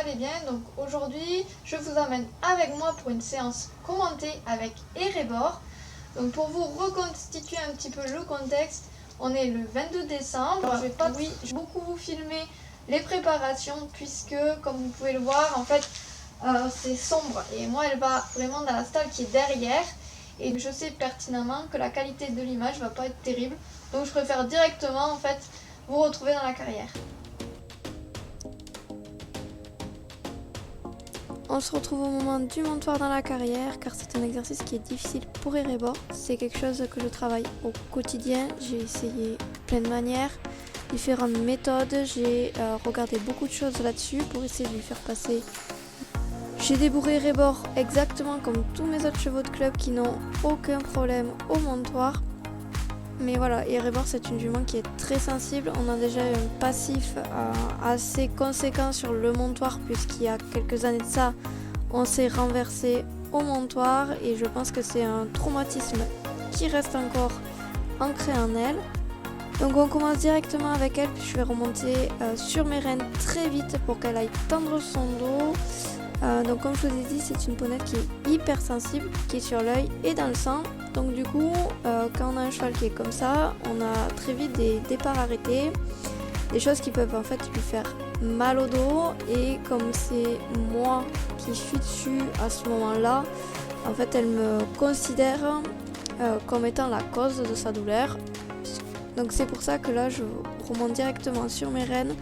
allez bien. Donc aujourd'hui, je vous amène avec moi pour une séance commentée avec Erebor. Donc pour vous reconstituer un petit peu le contexte, on est le 22 décembre. Je vais pas beaucoup vous filmer les préparations puisque, comme vous pouvez le voir, en fait, c'est sombre. Et moi, elle va vraiment dans la stalle qui est derrière. Et je sais pertinemment que la qualité de l'image va pas être terrible. Donc je préfère directement, en fait, vous retrouver dans la carrière. On se retrouve au moment du montoir dans la carrière car c'est un exercice qui est difficile pour Erebor. C'est quelque chose que je travaille au quotidien. J'ai essayé plein de manières, différentes méthodes. J'ai regardé beaucoup de choses là-dessus pour essayer de lui faire passer. J'ai débourré Erebor exactement comme tous mes autres chevaux de club qui n'ont aucun problème au montoir. Mais voilà, Erebor c'est une jument qui est très sensible. On a déjà un passif assez conséquent sur le montoir puisqu'il y a quelques années de ça, on s'est renversé au montoir et je pense que c'est un traumatisme qui reste encore ancré en elle. Donc on commence directement avec elle, puis je vais remonter sur mes rênes très vite pour qu'elle aille tendre son dos. Donc comme je vous ai dit, c'est une ponette qui est hyper sensible, qui est sur l'œil et dans le sang. Donc du coup, quand on a un cheval qui est comme ça, on a très vite des départs arrêtés, des choses qui peuvent en fait lui faire mal au dos. Et comme c'est moi qui suis dessus à ce moment-là, en fait elle me considère comme étant la cause de sa douleur. Donc c'est pour ça que là je remonte directement sur mes rênes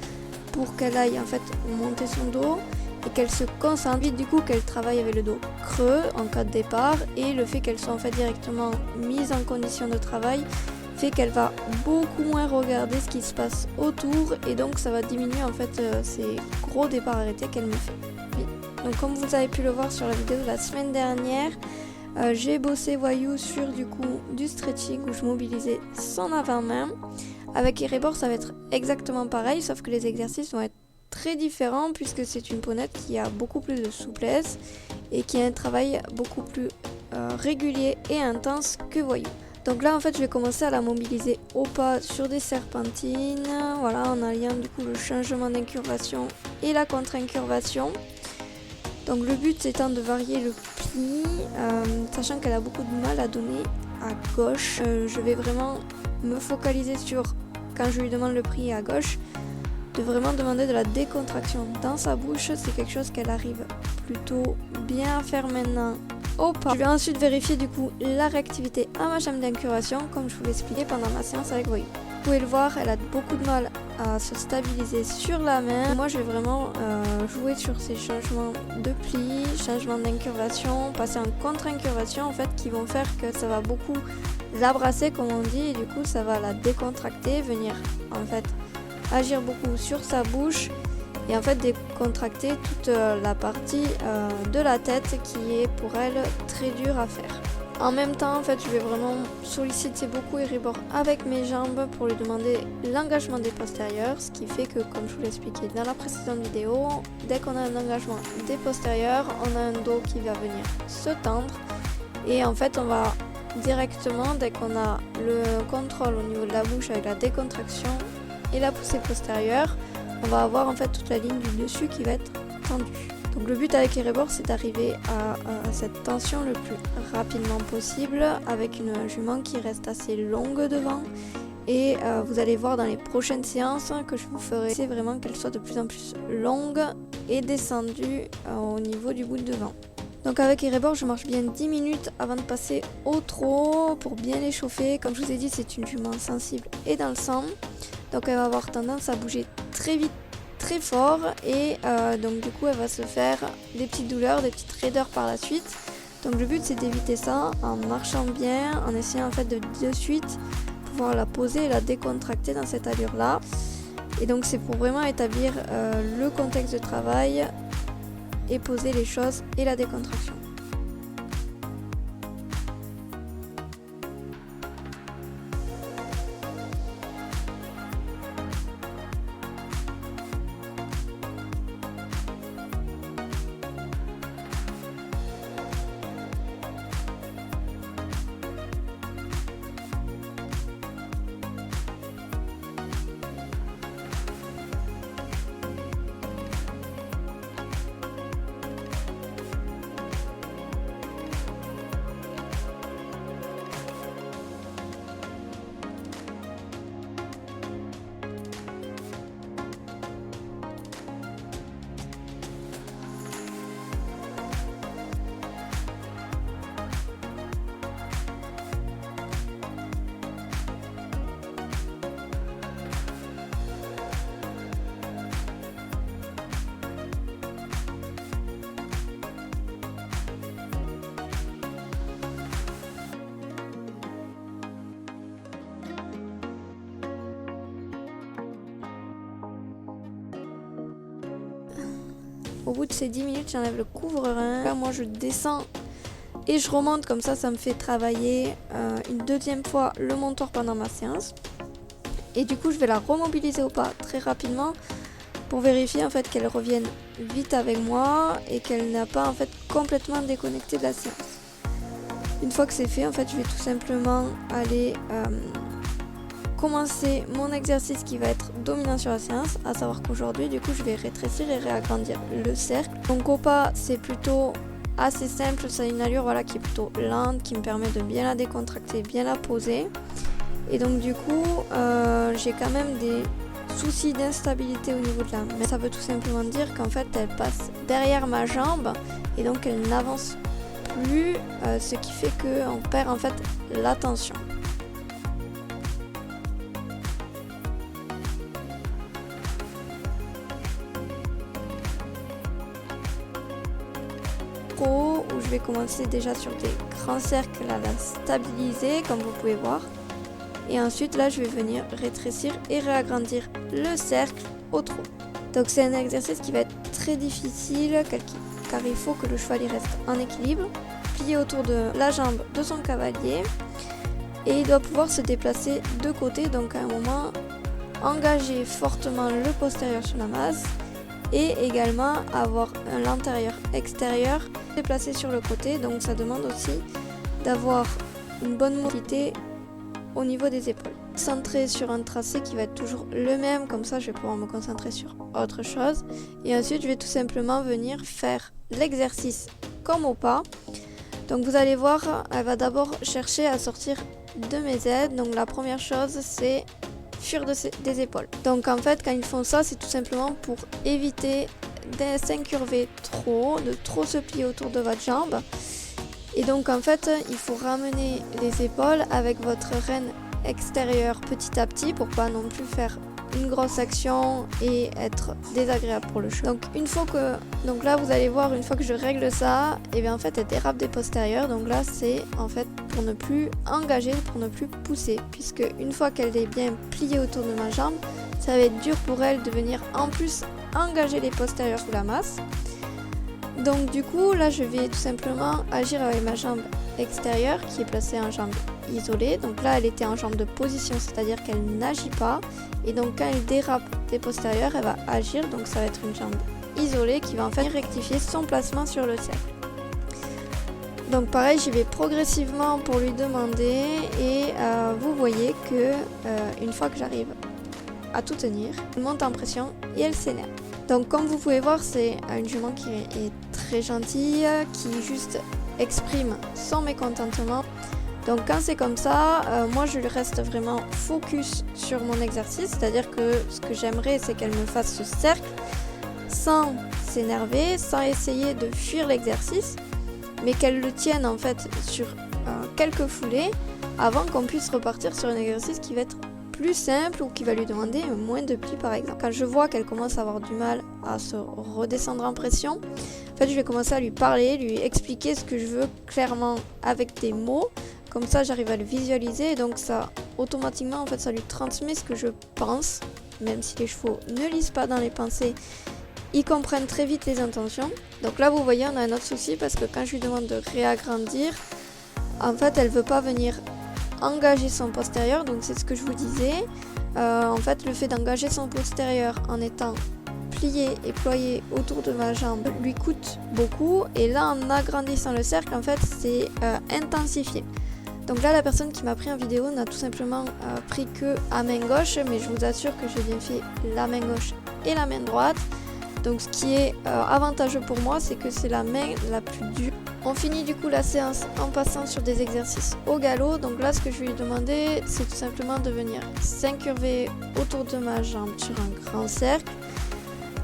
pour qu'elle aille en fait monter son dos et qu'elle se concentre vite, du coup qu'elle travaille avec le dos creux en cas de départ, et le fait qu'elle soit en fait directement mise en condition de travail fait qu'elle va beaucoup moins regarder ce qui se passe autour et donc ça va diminuer en fait ces gros départs arrêtés qu'elle me fait. Donc comme vous avez pu le voir sur la vidéo de la semaine dernière, j'ai bossé Voyou sur du stretching où je mobilisais son avant-main. Avec Erebor ça va être exactement pareil, sauf que les exercices vont être très différent puisque c'est une ponette qui a beaucoup plus de souplesse et qui a un travail beaucoup plus régulier et intense que Voyou. Donc là en fait je vais commencer à la mobiliser au pas sur des serpentines, voilà, en alliant du coup le changement d'incurvation et la contre-incurvation. Donc le but étant de varier le pli, sachant qu'elle a beaucoup de mal à donner à gauche. Je vais vraiment me focaliser sur, quand je lui demande le pli à gauche, de vraiment demander de la décontraction dans sa bouche. C'est quelque chose qu'elle arrive plutôt bien à faire maintenant au pas. Je vais ensuite vérifier du coup la réactivité à ma chaîne d'incurvation comme je vous l'expliquais pendant ma séance avec Voyou. Vous pouvez le voir, elle a beaucoup de mal à se stabiliser sur la main. Moi je vais vraiment jouer sur ces changements de pli, changements d'incurvation, passer en contre-incurvation en fait, qui vont faire que ça va beaucoup l'abrasser comme on dit, et du coup ça va la décontracter, venir en fait agir beaucoup sur sa bouche et en fait décontracter toute la partie de la tête qui est pour elle très dure à faire. En même temps en fait je vais vraiment solliciter beaucoup Erebor avec mes jambes pour lui demander l'engagement des postérieurs, ce qui fait que, comme je vous l'expliquais dans la précédente vidéo, dès qu'on a un engagement des postérieurs, on a un dos qui va venir se tendre et en fait on va directement, dès qu'on a le contrôle au niveau de la bouche avec la décontraction et la poussée postérieure, on va avoir en fait toute la ligne du dessus qui va être tendue. Donc le but avec Erebor c'est d'arriver à cette tension le plus rapidement possible avec une jument qui reste assez longue devant, et vous allez voir dans les prochaines séances que je vous ferai, c'est vraiment qu'elle soit de plus en plus longue et descendue au niveau du bout de devant. Donc avec Erebor je marche bien 10 minutes avant de passer au trot pour bien l'échauffer. Comme je vous ai dit, c'est une jument sensible et dans le sang. Donc elle va avoir tendance à bouger très vite, très fort, et donc du coup elle va se faire des petites douleurs, des petites raideurs par la suite. Donc le but c'est d'éviter ça en marchant bien, en essayant en fait de suite pouvoir la poser et la décontracter dans cette allure là. Et donc c'est pour vraiment établir le contexte de travail et poser les choses et la décontraction. Au bout de ces 10 minutes, j'enlève le couvre-rein. Là, moi, je descends et je remonte. Comme ça me fait travailler une deuxième fois le montoir pendant ma séance. Et du coup, je vais la remobiliser au pas très rapidement pour vérifier en fait qu'elle revienne vite avec moi et qu'elle n'a pas en fait complètement déconnecté de la séance. Une fois que c'est fait, en fait, je vais tout simplement aller commencer mon exercice qui va être dominant sur la séance, à savoir qu'aujourd'hui, du coup, je vais rétrécir et réagrandir le cercle. Donc au pas, c'est plutôt assez simple, ça a une allure qui est plutôt lente, qui me permet de bien la décontracter, bien la poser. Et donc du coup, j'ai quand même des soucis d'instabilité au niveau de la main. Ça veut tout simplement dire qu'en fait, elle passe derrière ma jambe et donc elle n'avance plus, ce qui fait qu'on perd en fait la tension. Où je vais commencer déjà sur des grands cercles à la stabiliser comme vous pouvez voir. Et ensuite là je vais venir rétrécir et réagrandir le cercle au trot. Donc c'est un exercice qui va être très difficile car il faut que le cheval il reste en équilibre, plié autour de la jambe de son cavalier et il doit pouvoir se déplacer de côté, donc à un moment engager fortement le postérieur sur la masse et également avoir l'antérieur-extérieur déplacé sur le côté, donc ça demande aussi d'avoir une bonne mobilité au niveau des épaules. Centré sur un tracé qui va être toujours le même, comme ça je vais pouvoir me concentrer sur autre chose. Et ensuite je vais tout simplement venir faire l'exercice comme au pas. Donc vous allez voir, elle va d'abord chercher à sortir de mes aides. Donc la première chose c'est fuir des épaules. Donc en fait quand ils font ça, c'est tout simplement pour éviter de s'incurver trop, de trop se plier autour de votre jambe. Et donc en fait il faut ramener les épaules avec votre rêne extérieure petit à petit pour pas non plus faire une grosse action et être désagréable pour le cheval. Donc là vous allez voir, une fois que je règle ça, et bien en fait elle dérape des postérieurs. Donc là c'est en fait pour ne plus engager, pour ne plus pousser, puisque une fois qu'elle est bien pliée autour de ma jambe, ça va être dur pour elle de venir en plus engager les postérieurs sous la masse. Donc du coup là je vais tout simplement agir avec ma jambe extérieure qui est placée en jambe isolée. Donc là elle était en jambe de position, c'est-à-dire qu'elle n'agit pas, et donc quand elle dérape des postérieurs elle va agir, donc ça va être une jambe isolée qui va en fait rectifier son placement sur le cercle. Donc pareil, j'y vais progressivement pour lui demander et vous voyez que une fois que j'arrive à tout tenir, elle monte en pression et elle s'énerve. Donc comme vous pouvez voir, c'est une jument qui est très gentille, qui juste exprime son mécontentement. Donc quand c'est comme ça, moi je reste vraiment focus sur mon exercice, c'est-à-dire que ce que j'aimerais c'est qu'elle me fasse ce cercle sans s'énerver, sans essayer de fuir l'exercice, mais qu'elle le tienne en fait sur quelques foulées avant qu'on puisse repartir sur un exercice qui va être plus simple ou qui va lui demander moins de plis par exemple. Quand je vois qu'elle commence à avoir du mal à se redescendre en pression, en fait je vais commencer à lui parler, lui expliquer ce que je veux clairement avec des mots, comme ça j'arrive à le visualiser et donc ça automatiquement en fait ça lui transmet ce que je pense, même si les chevaux ne lisent pas dans les pensées, ils comprennent très vite les intentions. Donc là vous voyez on a un autre souci parce que quand je lui demande de réagrandir, en fait elle veut pas venir engager son postérieur, donc c'est ce que je vous disais. En fait le fait d'engager son postérieur en étant plié et ployé autour de ma jambe lui coûte beaucoup, et là en agrandissant le cercle en fait c'est intensifié. Donc là la personne qui m'a pris en vidéo n'a tout simplement pris que à main gauche, mais je vous assure que j'ai bien fait la main gauche et la main droite. Donc ce qui est avantageux pour moi, c'est que c'est la main la plus dure. On finit du coup la séance en passant sur des exercices au galop. Donc là ce que je vais lui demander, c'est tout simplement de venir s'incurver autour de ma jambe sur un grand cercle,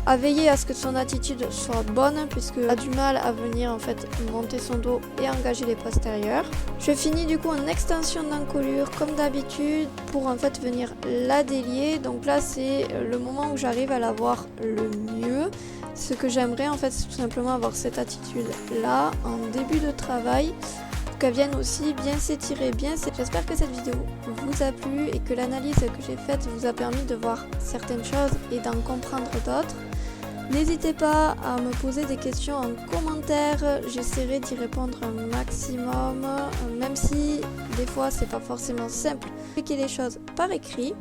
à veiller à ce que son attitude soit bonne puisqu'elle a du mal à venir en fait monter son dos et engager les postérieurs. Je finis du coup en extension d'encolure comme d'habitude pour en fait venir la délier. Donc là c'est le moment où j'arrive à la voir le mieux. Ce que j'aimerais en fait c'est tout simplement avoir cette attitude là en début de travail, pour qu'elle vienne aussi bien s'étirer, bien. J'espère que cette vidéo vous a plu et que l'analyse que j'ai faite vous a permis de voir certaines choses et d'en comprendre d'autres. N'hésitez pas à me poser des questions en commentaire, j'essaierai d'y répondre un maximum, même si des fois c'est pas forcément simple d'expliquer les choses par écrit.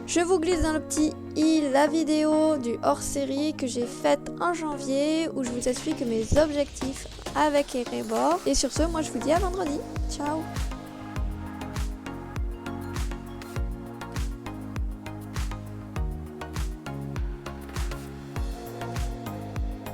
Je vous glisse dans le petit i la vidéo du hors-série que j'ai faite en janvier où je vous explique mes objectifs avec Erebor. Et sur ce, moi je vous dis à vendredi. Ciao!